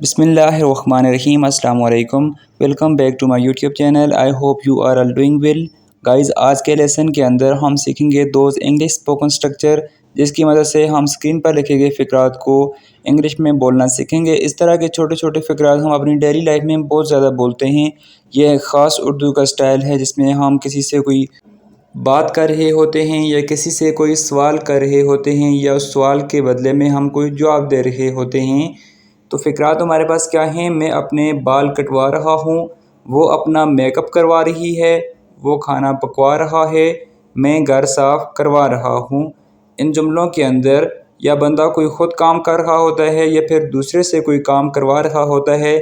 बिस्मिल्लाहिर्रहमानिर्रहीम अस्सलाम वालेकुम। Welcome back to my YouTube channel. I hope you are all doing well. Guys, आज के लेसन के अंदर हम सीखेंगे दोज इंग्लिश स्पोकन स्ट्रक्चर, जिसकी मदद से हम स्क्रीन पर लिखे गए फ़िक्रात को इंग्लिश में बोलना सीखेंगे। इस तरह के छोटे छोटे फ़िक्रात हम अपनी डेली लाइफ में बहुत ज़्यादा बोलते हैं। यह एक ख़ास उर्दू का स्टाइल है जिसमें हम किसी से कोई बात कर रहे होते हैं या किसी से कोई सवाल कर रहे होते हैं या उस सवाल के बदले में हम कोई जवाब दे रहे होते हैं। तो फ़िक्रात हमारे पास क्या हैं? मैं अपने बाल कटवा रहा हूँ, वो अपना मेकअप करवा रही है, वो खाना पकवा रहा है, मैं घर साफ़ करवा रहा हूँ। इन जुमलों के अंदर या बंदा कोई ख़ुद काम कर रहा होता है या फिर दूसरे से कोई काम करवा रहा होता है।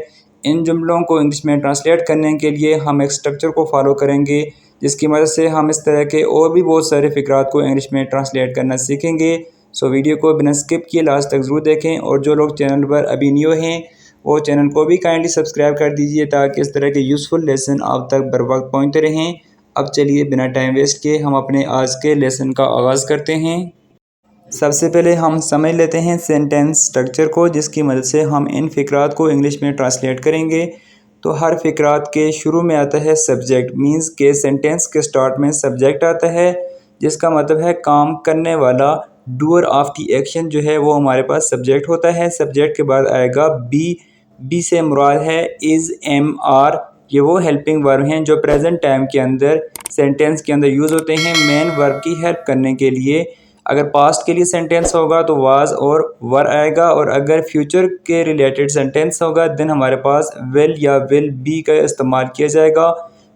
इन जुमलों को इंग्लिश में ट्रांसलेट करने के लिए हम एक स्ट्रक्चर को फॉलो करेंगे, जिसकी मदद से हम इस तरह के और भी बहुत सारे फ़िक्रात को इंग्लिश में ट्रांसलेट करना सीखेंगे। सो वीडियो को बिना स्किप किए लास्ट तक ज़रूर देखें, और जो लोग चैनल पर अभी न्यू हैं वो चैनल को भी काइंडली सब्सक्राइब कर दीजिए ताकि इस तरह के यूज़फुल लेसन आप तक बर वक्त पहुँचते रहें। अब चलिए बिना टाइम वेस्ट किए हम अपने आज के लेसन का आगाज़ करते हैं। सबसे पहले हम समझ लेते हैं सेंटेंस स्ट्रक्चर को, जिसकी मदद से हम इन फ़िक्रात को इंग्लिश में ट्रांसलेट करेंगे। तो हर फ़िक्रात के शुरू में आता है सब्जेक्ट, मींस के सेंटेंस के स्टार्ट में सब्जेक्ट आता है, जिसका मतलब है काम करने वाला, डूअर ऑफ दी एक्शन जो है वो हमारे पास सब्जेक्ट होता है। सब्जेक्ट के बाद आएगा बी। बी से मुराद है इज़, एम, आर। ये वो हेल्पिंग वर्ब हैं जो प्रेजेंट टाइम के अंदर सेंटेंस के अंदर यूज़ होते हैं मेन वर्ब की हेल्प करने के लिए। अगर पास्ट के लिए सेंटेंस होगा तो वाज और वर आएगा, और अगर फ्यूचर के रिलेटेड सेंटेंस होगा देन हमारे पास विल या विल बी का इस्तेमाल किया जाएगा।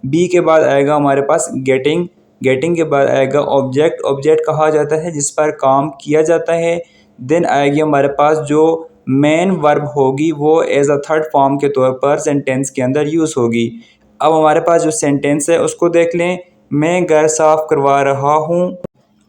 बी के बाद आएगा हमारे पास गेटिंग। गेटिंग के बाद आएगा ऑब्जेक्ट। ऑब्जेक्ट कहा जाता है जिस पर काम किया जाता है। देन आएगी हमारे पास जो मेन वर्ब होगी वो एज अ थर्ड फॉर्म के तौर पर सेंटेंस के अंदर यूज़ होगी। अब हमारे पास जो सेंटेंस है उसको देख लें। मैं घर साफ़ करवा रहा हूँ।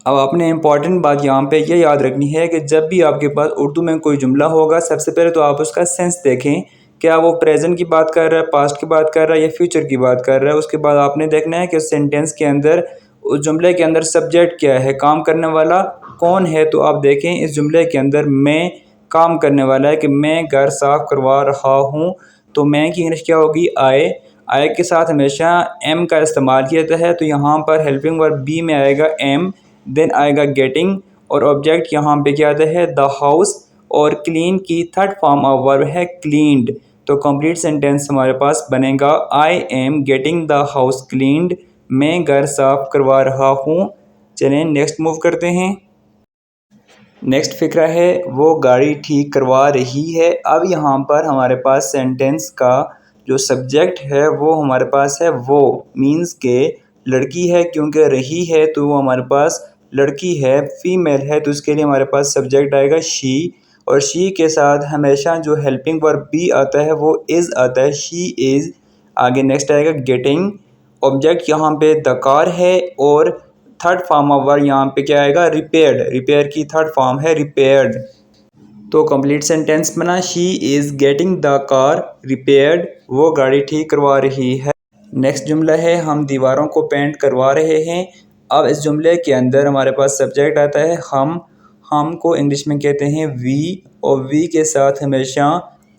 अब आपने इम्पॉर्टेंट बात यहाँ पे ये याद रखनी है कि जब भी आपके पास उर्दू में कोई जुमला होगा, सबसे पहले तो आप उसका सेंस देखें, क्या वो प्रेजेंट की बात कर रहा है, पास्ट की बात कर रहा है या फ्यूचर की बात कर रहा है। उसके बाद आपने देखना है कि उस सेंटेंस के अंदर, उस जुमले के अंदर सब्जेक्ट क्या है, काम करने वाला कौन है। तो आप देखें इस जुमले के अंदर मैं काम करने वाला है कि मैं घर साफ़ करवा रहा हूँ। तो मैं की इंग्लिश क्या होगी? आई। आई के साथ हमेशा एम का इस्तेमाल किया जाता है, तो यहाँ पर हेल्पिंग वर्ब बी में आएगा एम। देन आएगा गेटिंग, और ऑब्जेक्ट यहाँ पे क्या आता है? The house. और क्लीन की थर्ड फॉर्म ऑफ वर्ब है क्लीन्ड। तो कंप्लीट सेंटेंस हमारे पास बनेगा आई am getting the house cleaned. मैं घर साफ करवा रहा हूँ। चलें नेक्स्ट मूव करते हैं। नेक्स्ट फिक्रा है वो गाड़ी ठीक करवा रही है। अब यहाँ पर हमारे पास सेंटेंस का जो सब्जेक्ट है वो हमारे पास है वो, मींस के लड़की है, क्योंकि रही है तो वो हमारे पास लड़की है, फीमेल है, तो उसके लिए हमारे पास सब्जेक्ट आएगा शी। और शी के साथ हमेशा जो हेल्पिंग वर्ब बी आता है वो इज़ आता है, शी इज़। आगे नेक्स्ट आएगा गेटिंग। ऑब्जेक्ट यहाँ पे द कार है, और थर्ड फॉर्म ऑफ वर्ब यहाँ पे क्या आएगा? रिपेयर्ड। रिपेयर की थर्ड फॉर्म है रिपेयर्ड। तो कंप्लीट सेंटेंस बना she is getting the car repaired. वो गाड़ी ठीक करवा रही है। नेक्स्ट जुमला है हम दीवारों को पेंट करवा रहे हैं। अब इस जुमले के अंदर हमारे पास सब्जेक्ट आता है हम। हम को इंग्लिश में कहते हैं वी, और वी के साथ हमेशा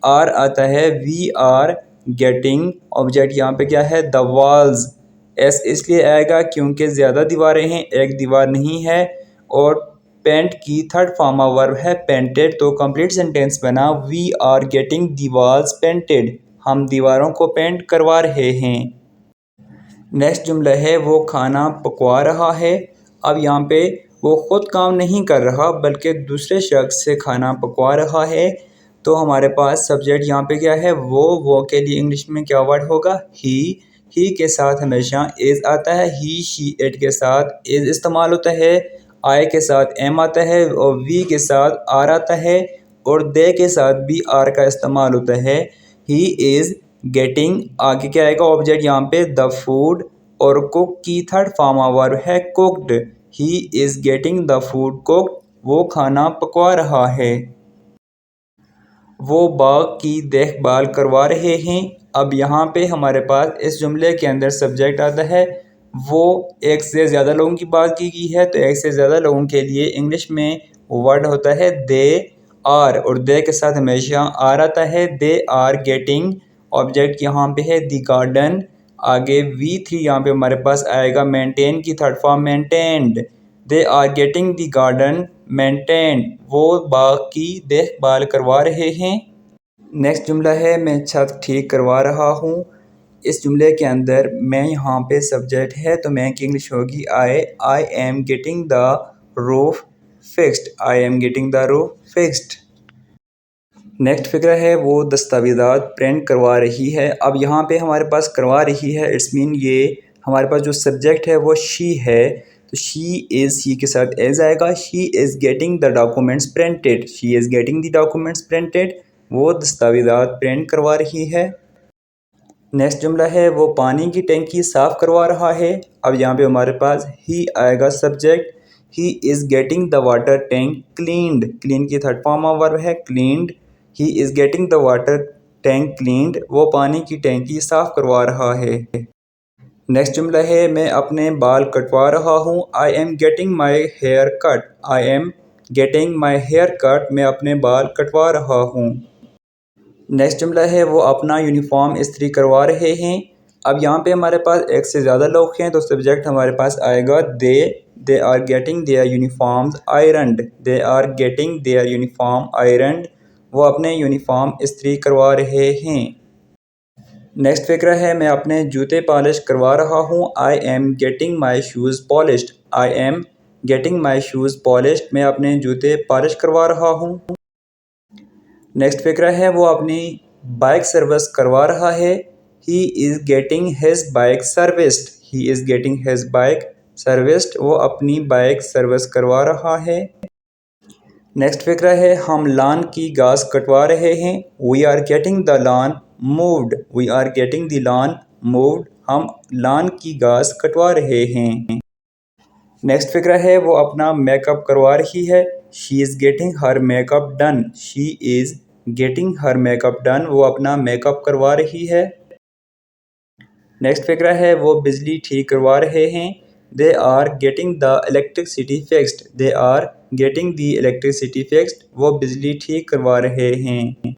आर आता है, वी आर गेटिंग। ऑब्जेक्ट यहाँ पे क्या है? The walls. एस इसलिए आएगा क्योंकि ज़्यादा दीवारें हैं, एक दीवार नहीं है। और पेंट की थर्ड फॉर्म ऑफ वर्ब है पेंटेड। तो कंप्लीट सेंटेंस बना we are getting the walls painted. हम दीवारों को पेंट करवा रहे हैं। नेक्स्ट जुमला है वो खाना पकवा रहा है। अब यहाँ पे वो ख़ुद काम नहीं कर रहा बल्कि दूसरे शख्स से खाना पकवा रहा है। तो हमारे पास सब्जेक्ट यहाँ पे क्या है? वो के लिए इंग्लिश में क्या वर्ड होगा? ही के साथ हमेशा इज़ आता है, ही शी इट के साथ इज़ इस्तेमाल होता है, आई के साथ एम आता है, और वी के साथ आर आता है, और दे के साथ भी आर का इस्तेमाल होता है। He is getting. आगे क्या आएगा? ऑब्जेक्ट यहाँ पे द फूड, और कुक की थर्ड फॉर्म ऑफ वर्ब है cooked. He is getting the food cooked. वो खाना पकवा रहा है। वो बाग की देखभाल करवा रहे हैं। अब यहाँ पे हमारे पास इस जुमले के अंदर सब्जेक्ट आता है वो। एक से ज़्यादा लोगों की बात की गई है, तो एक से ज़्यादा लोगों के लिए इंग्लिश में वर्ड होता है दे। आर और दे के साथ हमेशा आर आता है। दे आर गेटिंग, ऑब्जेक्ट यहाँ पे है दी गार्डन। आगे V3 यहाँ पे हमारे पास आएगा मेंटेन की third form maintained. They are getting the garden maintained, वो बाग की देखभाल करवा रहे हैं। नेक्स्ट जुमला है मैं छत ठीक करवा रहा हूँ। इस जुमले के अंदर मैं यहाँ पे सब्जेक्ट है तो मैं की इंग्लिश होगी आई am getting the roof fixed. I am getting the roof fixed. Next फिक्र है वो दस्तावेज़ात प्रिंट करवा रही है। अब यहाँ पे हमारे पास करवा रही है, इट्स मीन ये हमारे पास जो सब्जेक्ट है वो शी है, तो शी इज़, शी के साथ एज आएगा। She is getting the documents printed. She is getting the documents printed, वो दस्तावेज़ात प्रिंट करवा रही है। नेक्स्ट जुमला है वो पानी की टंकी साफ़ करवा रहा है। अब यहाँ पे हमारे पास ही आएगा subject. He is getting the water tank cleaned. Clean की थर्ड फॉर्म ऑफ वर्ब है cleaned. He is getting the water tank cleaned, वो पानी की टैंकी साफ़ करवा रहा है। नेक्स्ट जुमला है मैं अपने बाल कटवा रहा हूँ। I am getting my hair cut. I am getting my hair cut, मैं अपने बाल कटवा रहा हूँ। नेक्स्ट जुमला है वो अपना यूनिफॉर्म इस्त्री करवा रहे हैं। अब यहाँ पे हमारे पास एक से ज़्यादा लोग हैं तो सब्जेक्ट हमारे पास आएगा they are getting their uniforms ironed. They are getting their uniform ironed, वो अपने यूनिफॉर्म इस्त्री करवा रहे हैं। नेक्स्ट फिक्र है मैं अपने जूते पॉलिश करवा रहा हूँ। I am getting my shoes polished. I am getting my shoes polished, मैं अपने जूते पॉलिश करवा रहा हूँ। नेक्स्ट फिक्र है वो अपनी बाइक सर्विस करवा रहा है। He is getting his bike serviced. He is getting his bike serviced, वो अपनी बाइक सर्विस करवा रहा है। नेक्स्ट फिक्र है हम लॉन की घास कटवा रहे हैं। We are getting the lawn mowed. We are getting the lawn mowed, हम लॉन की घास कटवा रहे हैं। नेक्स्ट फिक्र है वो अपना मेकअप करवा रही है। She is getting her makeup done. She is getting her makeup done, वो अपना मेकअप करवा रही है। नेक्स्ट फिक्र है वो बिजली ठीक करवा रहे हैं। They are getting the electricity fixed. They are getting the electricity fixed, वो बिजली ठीक करवा रहे हैं।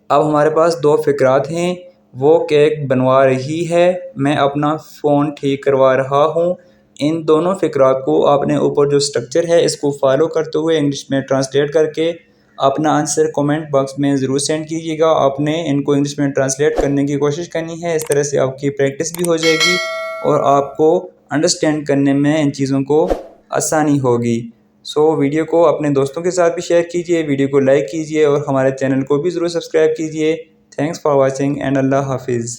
अब हमारे पास दो फिक्रात हैं। वो केक बनवा रही है, मैं अपना फ़ोन ठीक करवा रहा हूँ। इन दोनों फिक्रात को आपने ऊपर जो स्ट्रक्चर है इसको फॉलो करते हुए इंग्लिश में ट्रांसलेट करके अपना आंसर कमेंट बॉक्स में ज़रूर सेंड कीजिएगा। आपने इनको इंग्लिश में ट्रांसलेट करने की कोशिश करनी है, इस तरह से आपकी प्रैक्टिस भी हो जाएगी और आपको अंडरस्टैंड करने में इन चीज़ों को आसानी होगी। वीडियो को अपने दोस्तों के साथ भी शेयर कीजिए, वीडियो को लाइक कीजिए और हमारे चैनल को भी ज़रूर सब्सक्राइब कीजिए। थैंक्स फॉर वॉचिंग एंड अल्लाह हाफिज़।